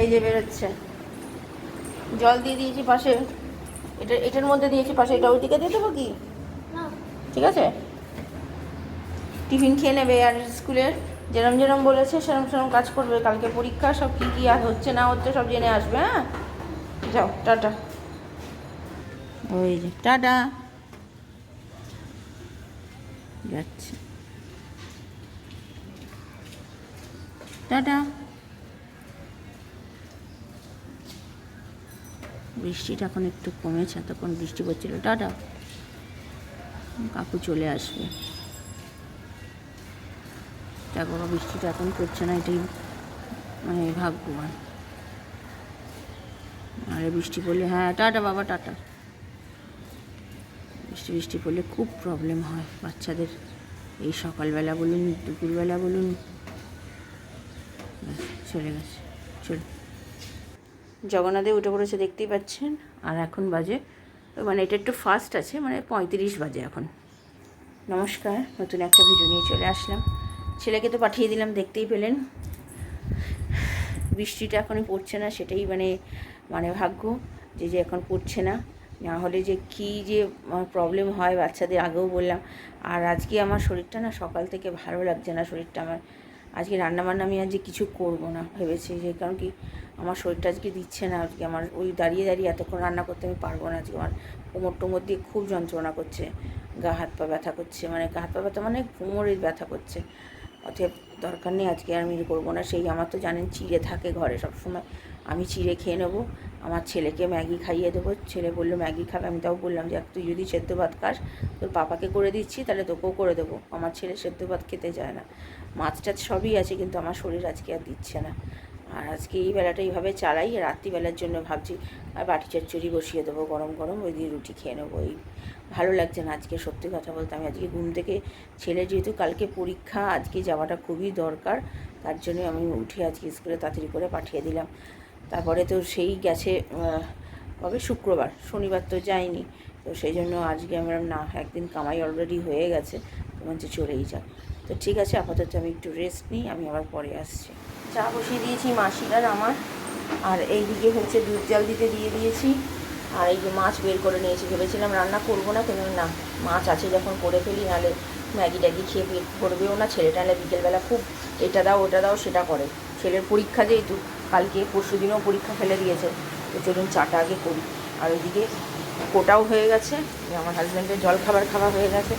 এই যে বেরোচ্ছে, জল দিয়ে দিয়েছি পাশে, এটার মধ্যে দিয়েছি পাশে, এটা ওইদিকে দিয়ে দেবো কি? ঠিক আছে, টিফিন খেয়ে নেবে আর স্কুলের যেরম যেরম বলেছে সেরম সেরম কাজ করবে। কালকে পরীক্ষা, সব কী কী আর হচ্ছে না হচ্ছে সব জেনে আসবে। হ্যাঁ, যাও, টাটা। ওই যে টাটা যাচ্ছে, টাটা। বৃষ্টিটা এখন একটু কমেছে, এতক্ষণ বৃষ্টি পড়ছিল। টাটা, কাকু চলে আসবে। দেখো বৃষ্টিটা এখন পড়ছে না, এটাই মানে ভাগ্যবান। আরে বৃষ্টি পড়লে, হ্যাঁ টাটা বাবা, টাটা। বৃষ্টি পড়লে খুব প্রবলেম হয় বাচ্চাদের, এই সকালবেলা বলুন দুপুরবেলা বলুন। চলে গেছে, চলে। জগন্নাথে উঠে পড়েছে, দেখতেই পাচ্ছেন। আর এখন বাজে, মানে এটা একটু ফাস্ট আছে, মানে 35 বাজে এখন। নমস্কার, নতুন একটা ভিডিও নিয়ে চলে আসলাম। ছেলেকে তো পাঠিয়ে দিলাম, দেখতেই পেলেন। বৃষ্টিটা এখনই পড়ছে না, সেটাই মানে ভাগ্য যে এখন পড়ছে না। না হলে যে কী যে প্রবলেম হয় বাচ্চাদের, আগেও বললাম। আর আজকে আমার শরীরটা না সকাল থেকে ভালো লাগছে না, শরীরটা আমার। আজকে রান্নাবান্না আমি আজকে কিছু করব না ভেবেছি, যে কারণ কি আমার শরীরটা আজকে দিচ্ছে না। আজকে আমার ওই দাঁড়িয়ে দাঁড়িয়ে এতক্ষণ রান্না করতে আমি পারবো না। আজকে আমার কোমর দিয়ে খুব যন্ত্রণা করছে, গা হাত পা ব্যথা করছে, মানে গা হাত পা ব্যথা মানে কোমরের ব্যথা করছে। অতএব দরকার নেই, আজকে আমি করবো না। সেই আমার তো জানেন চিড়ে থাকে ঘরে সবসময়, আমি চিড়ে খেয়ে নেবো। আমার ছেলেকে ম্যাগি খাইয়ে দেবো। ছেলে বললো ম্যাগি খাবে, আমি তাও বললাম যে তুই যদি সেদ্ধ ভাত খাস, তোর পাপাকে করে দিচ্ছি, তাহলে তোকেও করে দেবো। আমার ছেলে সেদ্ধ ভাত খেতে চায় না। মাছ টাছ সবই আছে, কিন্তু আমার শরীর আজকে আর দিচ্ছে না। আর আজকে এই বেলাটা এইভাবে চালাই। রাত্রিবেলার জন্য ভাবছি আর বাটি চচ্চড়ি বসিয়ে দেবো গরম গরম, ওই দিয়ে রুটি খেয়ে নেবো। এই ভালো লাগছে না আজকে, সত্যি কথা বলতে। আমি আজকে ঘুম থেকে, ছেলে যেহেতু কালকে পরীক্ষা, আজকে যাওয়াটা খুবই দরকার, তার জন্য আমি উঠে আজকে স্কুলে তাড়াতাড়ি করে পাঠিয়ে দিলাম। তারপরে তো সেই গেছে কবে, শুক্রবার, শনিবার তো যায়নি। তো সেই জন্য আজকে আমরা না, একদিন কামাই অলরেডি হয়ে গেছে, তোমার যে চলেই যাও। তো ঠিক আছে, আপাতত আমি একটু রেস্ট নিই, আমি আবার পরে আসছি। চা বসিয়ে দিয়েছি মাসিরার আমার, আর এই দিকে হচ্ছে দুধ জাল দিতে দিয়ে দিয়েছি। আর এই যে মাছ বের করে নিয়েছি, ভেবেছিলাম রান্না করবো না, কিন্তু না, মাছ আছে যখন করে ফেলি, নাহলে ম্যাগি ট্যাগি খেয়ে পেট ভরবেও না। ছেলেটা নাহলে বিকেলবেলা খুব এটা দাও ওটা দাও সেটা করে। ছেলের পরীক্ষা যেহেতু, কালকে পরশু দিনও পরীক্ষা ফেলে দিয়েছে, তো চলুন চাটা আগে করি। আর ওইদিকে কোটাও হয়ে গেছে, আমার হাজব্যান্ডের জল খাবার খাওয়া হয়ে গেছে।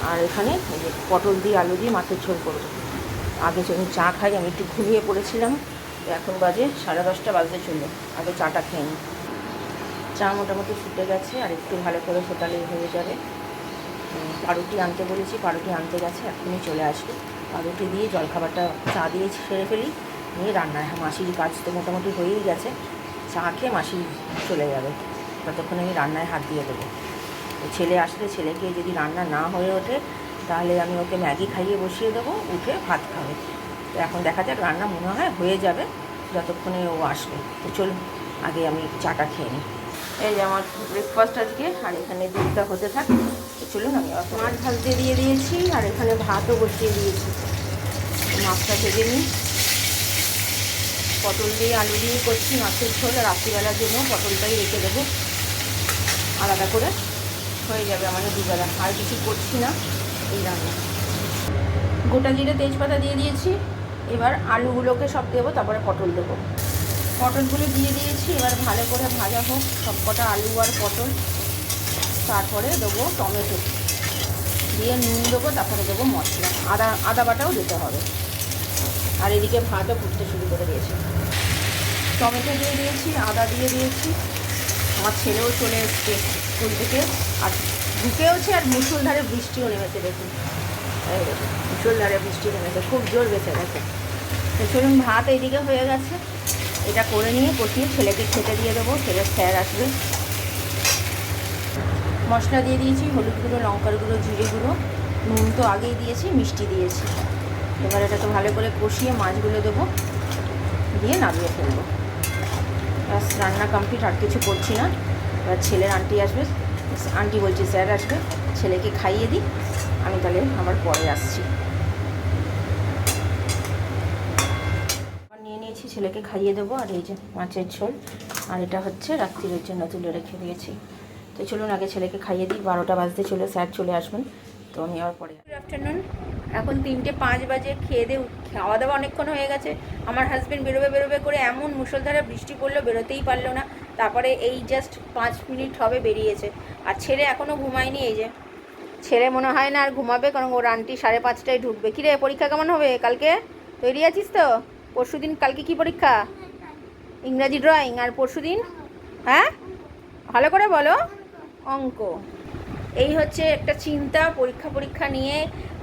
আর এখানে এই যে পটল দিয়ে আলু দিয়ে মাছের ঝোল করবো। আগে যখন চা খাই, আমি একটু ঘুমিয়ে পড়েছিলাম, তো এখন বাজে 10:30 বাজতে চললো, আগে চাটা খেয়ে নিই। চা মোটামুটি ফুটে গেছে, আর একটু ভালো করে ফোটালেই হয়ে যাবে। পাউরুটি আনতে বলেছি, পাউরুটি আনতে গেছে, এখনই চলে আসবে। পাউরুটি দিয়ে জলখাবারটা চা দিয়ে সেরে ফেলি, নিয়ে রান্নায় মাসির কাজ তো মোটামুটি হয়েই গেছে। চা খেয়ে মাসি চলে যাবে, ততক্ষণ আমি রান্নায় হাত দিয়ে দেবো। ছেলে আসলে, ছেলেকে যদি রান্না না হয়ে ওঠে, তাহলে আমি ওকে ম্যাগি খাইয়ে বসিয়ে দেবো, উঠে ভাত খাবে। তো এখন দেখা যাক, রান্না মনে হয় হয়ে যাবে যতক্ষণে ও আসবে। তো চলুন আগে আমি চাটা খেয়ে নিই। এই যে আমার ব্রেকফাস্ট আজকে, আর এখানে দুধটা হতে থাকে। তো চলুন, আমি মাছ ভাজতে দিয়ে দিয়েছি, আর এখানে ভাতও বসিয়ে দিয়েছি। মাছটা ভেজে নিই, পটল দিয়ে আলু দিয়ে করছি মাছের ঝোল। রাত্রিবেলার জন্য পটলটাই রেখে দেবো আলাদা করে, হয়ে যাবে আমাদের দুবেলা। আর কিছু করছি না এই রান্না। গোটা জিরে তেজপাতা দিয়ে দিয়েছি, এবার আলুগুলোকে সব দেবো, তারপরে পটল দেবো। পটলগুলো দিয়ে দিয়েছি, এবার ভালো করে ভাজা হোক সব কটা আলু আর পটল। তারপরে দেবো টমেটো, দিয়ে নুন দেবো, তারপরে দেবো মশলা, আদা বাটাও দিতে হবে। আর এদিকে ভাতও ফুটতে শুরু করে দিয়েছি। টমেটো দিয়ে দিয়েছি, আদা দিয়ে দিয়েছি। আমার ছেলেও চলে এসছে স্কুল থেকে, আর ঢুকেওছে, আর মুষলধারে বৃষ্টিও নেমেছে। দেখুন, এই দেখুন মুষলধারে বৃষ্টি নেমেছে, খুব জোর বেঁচে গেছে। তো চলুন, ভাত এইদিকে হয়ে গেছে, এটা করে নিয়ে কষিয়ে ছেলেকে খেতে দিয়ে দেবো, ছেলের স্যার আসবে। মশলা দিয়ে দিয়েছি, হলুদ গুঁড়ো, লঙ্কার গুঁড়ো, জিরে গুঁড়ো, নুন তো আগেই দিয়েছি, মিষ্টি দিয়েছি। এবার এটা তো ভালো করে কষিয়ে মাছগুলো দেবো, দিয়ে নামিয়ে ফেলবো। ব্যাস, রান্না কমপ্লিট, আর কিছু করছি না। এবার ছেলের আন্টি আসবে, আন্টি বলছি স্যার আসবে, ছেলেকে খাইয়ে দিই, আমি তাহলে আবার পরে আসছি। নিয়ে নিয়েছি ছেলেকে খাইয়ে দেবো। আর এই যে মাছের ঝোল, আর এটা হচ্ছে রাত্রিরের জন্য তুলে রেখে দিয়েছি। তো চলুন আগে ছেলেকে খাইয়ে দিই, 12টা বাজতে চলে, স্যার চলে আসবেন, তো আমি আবার পরে। গুড আফটারনুন, এখন 3টে 5 বাজে। খেয়ে দিয়ে খাওয়া দাওয়া অনেকক্ষণ হয়ে গেছে। আমার হাজব্যান্ড বেরোবে করে এমন মুষলধারে বৃষ্টি পড়লো, বেরোতেই পারলো না। তারপরে এই জাস্ট 5 মিনিট হবে বেরিয়েছে। আর ছেলে এখনও ঘুমায়নি। এই যে ছেলে মনে হয় না আর ঘুমাবে, কারণ ওর আন্টি 5:30টায় ঢুকবে। কিরে পরীক্ষা কেমন হবে কালকে? তৈরি আছিস তো? পরশুদিন কালকে কি পরীক্ষা? ইংরাজি ড্রয়িং। আর পরশুদিন? হ্যাঁ, ভালো করে বলো। অঙ্ক। এই হচ্ছে একটা চিন্তা, পরীক্ষা নিয়ে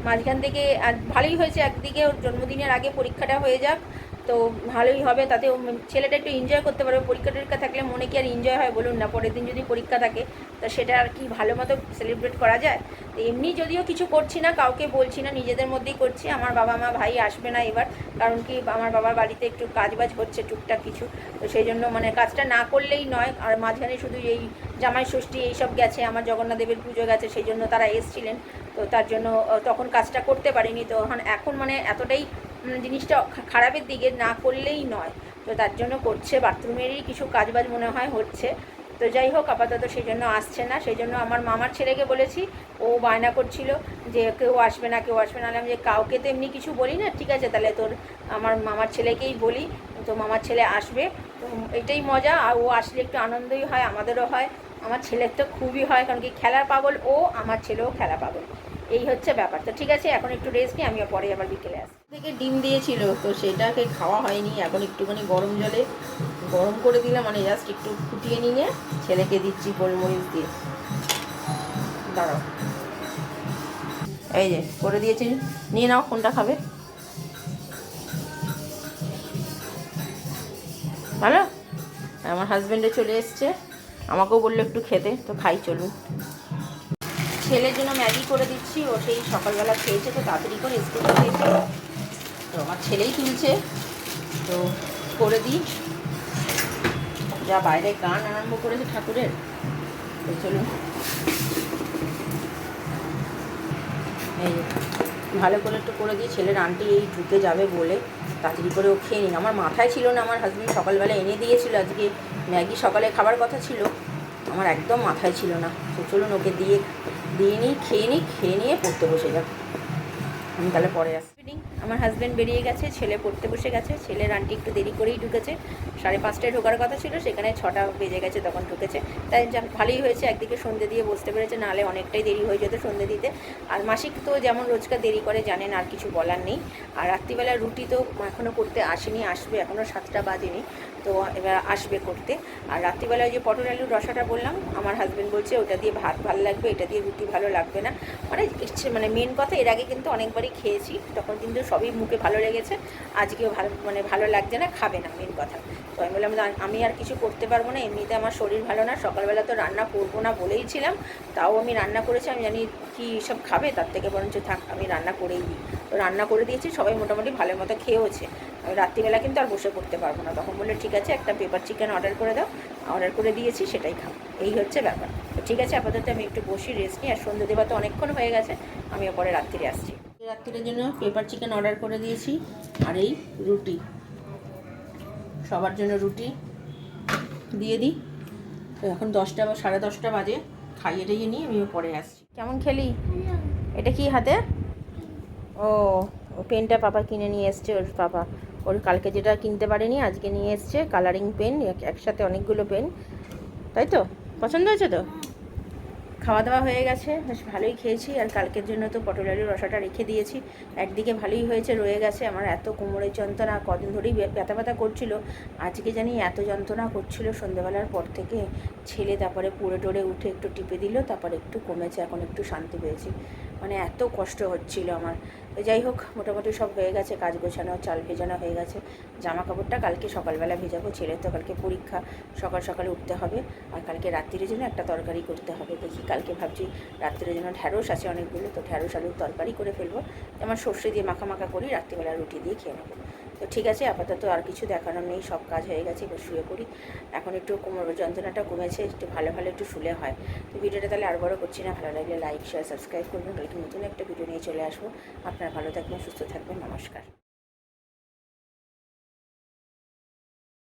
মাঝখান থেকে। আর ভালোই হয়েছে, একদিকে ওর জন্মদিনের আগে পরীক্ষাটা হয়ে যাক, তো ভালোই হবে। তাতে ছেলেটা একটু এনজয় করতে পারবে। পরীক্ষা থাকলে মনে কি আর এনজয় হয় বলুন না? পরের দিন যদি পরীক্ষা থাকে, তো সেটা আর কি ভালো মতো সেলিব্রেট করা যায়? তো এমনি যদিও কিছু করছি না, কাউকে বলছি না, নিজেদের মধ্যেই করছি। আমার বাবা মা ভাই আসবে না এবার, কারণ কি আমার বাবার বাড়িতে একটু কাজবাজ হচ্ছে টুকটাক কিছু, তো সেই জন্য মানে কাজটা না করলেই নয়। আর মাঝখানে শুধু এই জামাই ষষ্ঠী এইসব গেছে, আমার জগন্নাথ দেবের পুজো গেছে, সেই জন্য তারা এসছিলেন, তো তার জন্য তখন কাজটা করতে পারিনি। তো এখন মানে এতটাই জিনিসটা খারাপের দিকে, না করলেই নয়, তো তার জন্য করছে। বাথরুমেরই কিছু কাজবাজ মনে হয় হচ্ছে। তো যাই হোক, আপাতত সেই জন্য আসছে না। সেই জন্য আমার মামার ছেলেকে বলেছি, ও বায়না করছিল যে কেউ আসবে না কেউ আসবে না। বললাম যে কাউকে তো এমনি কিছু বলি না, ঠিক আছে তাহলে তোর আমার মামার ছেলেকেই বলি, তো মামার ছেলে আসবে। তো এটাই মজা। আর ও আসলে একটু আনন্দই হয়, আমাদেরও হয়, আমার ছেলের তো খুবই হয়, কারণ কি খেলার পাগল ও, আমার ছেলেও খেলা পাগল। এই হচ্ছে ব্যাপার। তো ঠিক আছে, এখন একটু রেস্ট নিই, আমি পরে আবার বিকেলে আসি। থেকে ডিম দিয়েছিল, তো সেটাকে খাওয়া হয়নি। এখন একটুখানি গরম জলে গরম করে দিলাম, মানে জাস্ট একটু ফুটিয়ে নিয়ে ছেলেকে দিচ্ছি গোলমরিচ দিয়ে। দাঁড়াও, এই যে করে দিয়েছি, নিয়ে নাও, কোনটা খাবে? ভালো। আমার হাজব্যান্ডে চলে এসছে, আমাকেও বললো একটু খেতে, তো খাই চলুন। ছেলের জন্য ম্যাগি করে দিচ্ছি, ও সেই সকালবেলা খেয়েছে, তো তাড়াতাড়ি করে স্কুলে খেয়েছে, তো আমার ছেলেই তুলছে, তো করে দিই। যা বাইরে গান আরম্ভ করেছে ঠাকুরের, তো চলুন। এই ভালো করে একটু করে দিই। ছেলের আন্টি এই ঢুকে যাবে বলে তাড়াতাড়ি করে ও খেয়ে নিন। আমার মাথায় ছিল না, আমার হাজব্যান্ড সকালবেলা এনে দিয়েছিল আজকে ম্যাগি, সকালে খাবার কথা ছিল, আমার একদম মাথায় ছিল না। তো চলুন ওকে দিয়ে নিই, খেয়ে নিয়ে পড়তে বসে যাক। আমি তাহলে পরে আসছি। আমার হাজব্যান্ড বেরিয়ে গেছে, ছেলে পড়তে বসে গেছে। ছেলের আন্টি একটু দেরি করেই ঢুকেছে, 5:30টায় ঢোকার কথা ছিল, সেখানে 6টা বেজে গেছে তখন ঢুকেছে। তাই ভালোই হয়েছে, একদিকে সন্ধ্যে দিয়ে বসতে পেরেছে, নাহলে অনেকটাই দেরি হয়ে যেত সন্ধ্যে দিতে। আর মাসিক তো যেমন রোজকার দেরি করে জানেন, আর কিছু বলার নেই। আর রাত্রিবেলা রুটি তো এখনও করতে আসেনি, আসবে, এখনও 7টা বাজেনি, তো এবার আসবে করতে। আর রাত্রিবেলায় যে পটল আলুর রসাটা বললাম, আমার হাজব্যান্ড বলছে ওটা দিয়ে ভাত ভালো লাগবে, এটা দিয়ে রুটি ভালো লাগবে না। মানে মেন কথা, এর আগে কিন্তু অনেকবারই খেয়েছি, তখন কিন্তু সবই মুখে ভালো লেগেছে, আজকেও ভালো লাগছে না, খাবে না মেন কথা। তো আমি বললাম আমি আর কিছু করতে পারবো না, এমনিতে আমার শরীর ভালো না, সকালবেলা তো রান্না করবো না বলেইছিলাম, তাও আমি রান্না করেছি। আমি জানি কি সব খাবে, তার থেকে বরঞ্চ থাক আমি রান্না করেই দিই। তো রান্না করে দিয়েছি, সবাই মোটামুটি ভালো মতো খেয়েওছে। আমি রাত্রিবেলা কিন্তু আর বসে করতে পারবো না। তখন বললে ঠিক আছে, একটা পেপার চিকেন অর্ডার করে দাও, অর্ডার করে দিয়েছি, সেটাই খাও। এই হচ্ছে ব্যাপার। তো ঠিক আছে, আপাতত আমি একটু বসি, রেস্ট নিই। আর সন্ধ্যে দেওয়া তো অনেকক্ষণ হয়ে গেছে, আমি পরে রাত্রিরে আসছি। রাত্রিরের জন্য পেপার চিকেন অর্ডার করে দিয়েছি, আর এই রুটি, সবার জন্য রুটি দিয়ে দিই। তো এখন 10টা বা 10:30 বাজে, খাইয়ে টাইয়ে নিয়ে আমিও পরে আসছি। কেমন খেলি? এটা কি হাতে? ও পেনটা পাপা কিনে নিয়ে এসছে, ওর পাপা ওর কালকে যেটা কিনতে পারেনি আজকে নিয়ে এসছে, কালারিং পেন, একসাথে অনেকগুলো পেন, তাই তো? পছন্দ হয়েছে তো? খাওয়া দাওয়া হয়ে গেছে, বেশ ভালোই খেয়েছি। আর কালকের জন্য তো পটল আলুর রসাটা রেখে দিয়েছি, একদিকে ভালোই হয়েছে, রয়ে গেছে। আমার এত কোমরের যন্ত্রণা, কদিন ধরেই ব্যথা করছিল, আজকে জানি এত যন্ত্রণা করছিল সন্ধ্যেবেলার পর থেকে। ছেলে তারপরে পড়ে টরে উঠে একটু টিপে দিল, তারপরে একটু কমেছে, এখন একটু শান্তি পেয়েছি। মানে এত কষ্ট হচ্ছিল আমার। তো যাই হোক, মোটামুটি সব হয়ে গেছে, কাজ গোছানো, চাল ভেজানো হয়ে গেছে। জামা কাপড়টা কালকে সকালবেলা ভেজাবো, ছেলের তো কালকে পরীক্ষা, সকাল সকালে উঠতে হবে। আর কালকে রাত্রির জন্য একটা তরকারি করতে হবে, দেখি। কালকে ভাবছি রাত্রির জন্য ঢ্যাঁড়স আছে অনেকগুলো, তো ঢ্যাঁড়স আলুর তরকারি করে ফেলবো, যেমন সর্ষে দিয়ে মাখা করি, রাত্রিবেলা রুটি দিয়ে খেয়ে নেবো। তো ঠিক আছে, আপাতত আর কিছু দেখানোর নেই, সব কাজ হয়ে গেছে, এবার শুয়ে পড়ি। এখন একটু কোমর যন্ত্রণাটা কমেছে, একটু ভালো একটু শুলে হয়। তো ভিডিওটা তাহলে আর বড় করছি না, ভালো লাগলে লাইক শেয়ার সাবস্ক্রাইব করবেন। কালকে নতুন একটা ভিডিও নিয়ে চলে আসবো। আপনারা ভালো থাকবেন, সুস্থ থাকবেন, নমস্কার।